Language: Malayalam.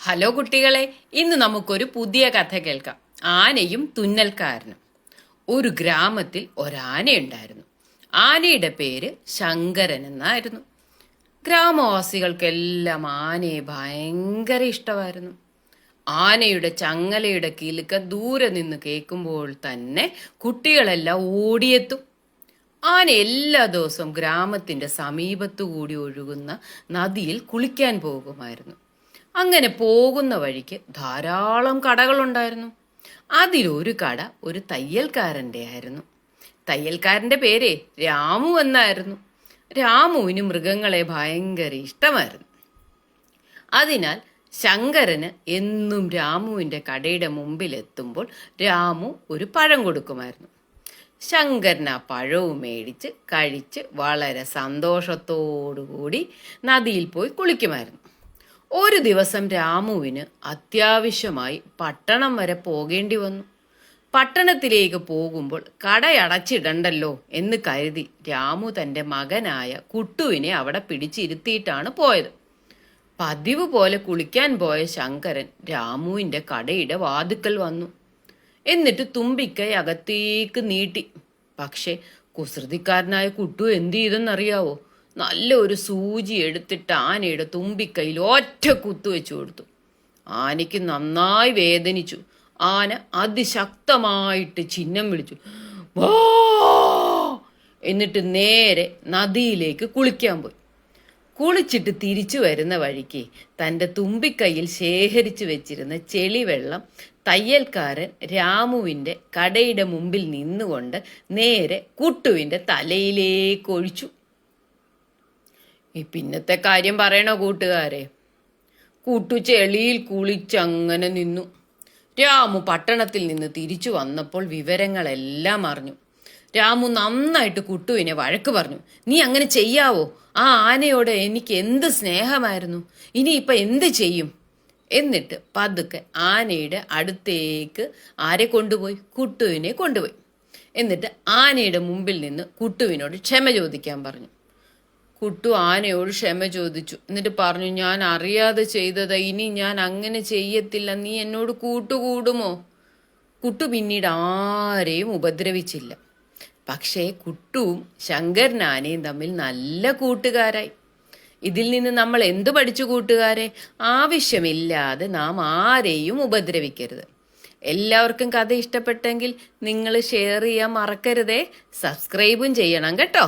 ഹലോ കുട്ടികളെ, ഇന്ന് നമുക്കൊരു പുതിയ കഥ കേൾക്കാം. ആനയും തുന്നൽക്കാരനും. ഒരു ഗ്രാമത്തിൽ ഒരാനയുണ്ടായിരുന്നു. ആനയുടെ പേര് ശങ്കരൻ എന്നായിരുന്നു. ഗ്രാമവാസികൾക്കെല്ലാം ആനയെ ഭയങ്കര ഇഷ്ടമായിരുന്നു. ആനയുടെ ചങ്ങലയുടെ കിലുക്ക ദൂരെ നിന്ന് കേൾക്കുമ്പോൾ തന്നെ കുട്ടികളെല്ലാം ഓടിയെത്തും. ആന എല്ലാ ദിവസവും ഗ്രാമത്തിന്റെ സമീപത്തു കൂടി ഒഴുകുന്ന നദിയിൽ കുളിക്കാൻ പോകുമായിരുന്നു. അങ്ങനെ പോകുന്ന വഴിക്ക് ധാരാളം കടകളുണ്ടായിരുന്നു. അതിലൊരു കട ഒരു തയ്യൽക്കാരൻ്റെ ആയിരുന്നു. തയ്യൽക്കാരൻ്റെ പേര് രാമു എന്നായിരുന്നു. രാമുവിന് മൃഗങ്ങളെ ഭയങ്കര ഇഷ്ടമായിരുന്നു. അതിനാൽ ശങ്കരന് എന്നും രാമുവിൻ്റെ കടയുടെ മുമ്പിലെത്തുമ്പോൾ രാമു ഒരു പഴം കൊടുക്കുമായിരുന്നു. ശങ്കരൻ ആ പഴവും മേടിച്ച് കഴിച്ച് വളരെ സന്തോഷത്തോടുകൂടി നദിയിൽ പോയി കുളിക്കുമായിരുന്നു. ഒരു ദിവസം രാമുവിന് അത്യാവശ്യമായി പട്ടണം വരെ പോകേണ്ടി വന്നു. പട്ടണത്തിലേക്ക് പോകുമ്പോൾ കടയടച്ചിടണ്ടല്ലോ എന്ന് കരുതി രാമു തൻ്റെ മകനായ കുട്ടുവിനെ അവിടെ പിടിച്ചിരുത്തിയിട്ടാണ് പോയത്. പതിവ് പോലെ കുളിക്കാൻ പോയ ശങ്കരൻ രാമുവിൻ്റെ കടയുടെ വാതുക്കൽ വന്നു. എന്നിട്ട് തുമ്പിക്കൈ അകത്തേക്ക് നീട്ടി. പക്ഷെ കുസൃതിക്കാരനായ കുട്ടു എന്ത് ചെയ്തെന്നറിയാവോ? നല്ല ഒരു സൂചി എടുത്തിട്ട് ആനയുടെ തുമ്പിക്കൈയിൽ ഒറ്റ കുത്തു വെച്ചു കൊടുത്തു. ആനയ്ക്ക് നന്നായി വേദനിച്ചു. ആന അതിശക്തമായിട്ട് ചിഹ്നം വിളിച്ചു, വാ! എന്നിട്ട് നേരെ നദിയിലേക്ക് കുളിക്കാൻ പോയി. കുളിച്ചിട്ട് തിരിച്ചു വരുന്ന വഴിക്ക് തൻ്റെ തുമ്പിക്കൈയിൽ ശേഖരിച്ചു വെച്ചിരുന്ന ചെളിവെള്ളം തയ്യൽക്കാരൻ രാമുവിൻ്റെ കടയുടെ മുമ്പിൽ നിന്നുകൊണ്ട് നേരെ കുട്ടുവിൻ്റെ തലയിലേക്ക് ഒഴിച്ചു. ഈ പിന്നത്തെ കാര്യം പറയണോ കൂട്ടുകാരെ? കുട്ടു ചെളിയിൽ കുളിച്ചങ്ങനെ നിന്നു. രാമു പട്ടണത്തിൽ നിന്ന് തിരിച്ചു വന്നപ്പോൾ വിവരങ്ങളെല്ലാം അറിഞ്ഞു. രാമു നന്നായിട്ട് കുട്ടുവിനെ വഴക്ക് പറഞ്ഞു. നീ അങ്ങനെ ചെയ്യാവോ? ആ ആനയോട് എനിക്ക് എന്ത് സ്നേഹമായിരുന്നു, ഇനിയിപ്പം എന്ത് ചെയ്യും? എന്നിട്ട് പതുക്കെ ആനയുടെ അടുത്തേക്ക് ആരെ കൊണ്ടുപോയി? കുട്ടുവിനെ കൊണ്ടുപോയി. എന്നിട്ട് ആനയുടെ മുമ്പിൽ നിന്ന് കുട്ടുവിനോട് ക്ഷമ ചോദിക്കാൻ പറഞ്ഞു. കുട്ടു ആനയോട് ക്ഷമ ചോദിച്ചു. എന്നിട്ട് പറഞ്ഞു, ഞാൻ അറിയാതെ ചെയ്തതാ, ഇനി ഞാൻ അങ്ങനെ ചെയ്യത്തില്ല, നീ എന്നോട് കൂട്ടുകൂടുമോ? കുട്ടു പിന്നീട് ആരെയും ഉപദ്രവിച്ചില്ല. പക്ഷേ കുട്ടുവും ശങ്കരനാനയും തമ്മിൽ നല്ല കൂട്ടുകാരായി. ഇതിൽ നിന്ന് നമ്മൾ എന്തു പഠിച്ചു കൂട്ടുകാരെ? ആവശ്യമില്ലാതെ നാം ആരെയും ഉപദ്രവിക്കരുത്. എല്ലാവർക്കും കഥ ഇഷ്ടപ്പെട്ടെങ്കിൽ നിങ്ങൾ ഷെയർ ചെയ്യാൻ മറക്കരുതേ. സബ്സ്ക്രൈബും ചെയ്യണം കേട്ടോ.